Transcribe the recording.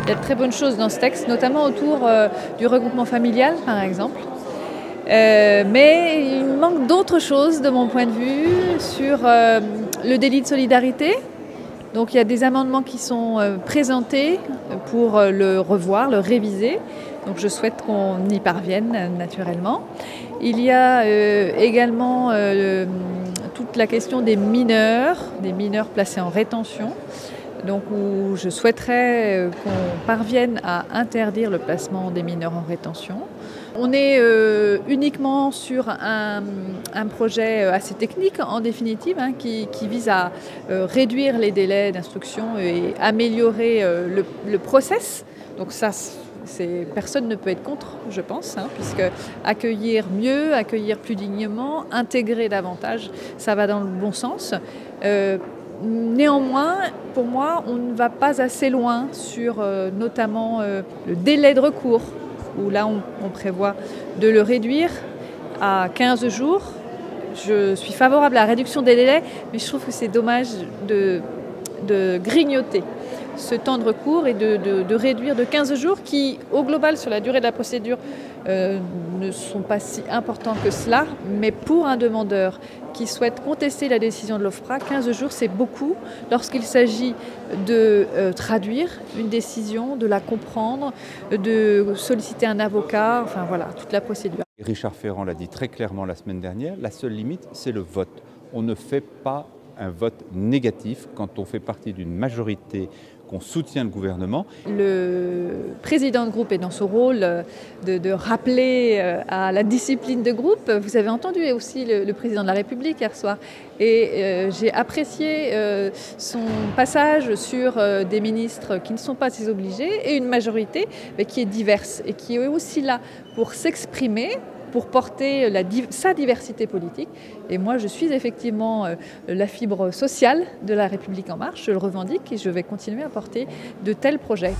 Il y a de très bonnes choses dans ce texte, notamment autour du regroupement familial, par exemple. Mais il manque d'autres choses, de mon point de vue, sur le délit de solidarité. Donc il y a des amendements qui sont présentés pour le revoir, le réviser. Donc je souhaite qu'on y parvienne naturellement. Il y a également toute la question des mineurs placés en rétention. Donc où je souhaiterais qu'on parvienne à interdire le placement des mineurs en rétention. On est uniquement sur un projet assez technique en définitive, qui vise à réduire les délais d'instruction et améliorer le process. Donc ça, personne ne peut être contre, je pense, puisque accueillir mieux, accueillir plus dignement, intégrer davantage, ça va dans le bon sens. Néanmoins, pour moi, on ne va pas assez loin sur notamment le délai de recours, où là on prévoit de le réduire à 15 jours. Je suis favorable à la réduction des délais, mais je trouve que c'est dommage de grignoter ce temps de recours et de réduire de 15 jours qui, au global, sur la durée de la procédure, ne sont pas si importants que cela. Mais pour un demandeur qui souhaite contester la décision de l'OFPRA, 15 jours, c'est beaucoup lorsqu'il s'agit de traduire une décision, de la comprendre, de solliciter un avocat, enfin voilà, toute la procédure. Richard Ferrand l'a dit très clairement la semaine dernière, la seule limite, c'est le vote. On ne fait pas un vote négatif quand on fait partie d'une majorité, qu'on soutient le gouvernement. Le président de groupe est dans son rôle de rappeler à la discipline de groupe. Vous avez entendu aussi le président de la République hier soir. Et j'ai apprécié son passage sur des ministres qui ne sont pas désobligés et une majorité qui est diverse et qui est aussi là pour s'exprimer, pour porter sa diversité politique. Et moi, je suis effectivement la fibre sociale de La République En Marche, je le revendique et je vais continuer à porter de tels projets.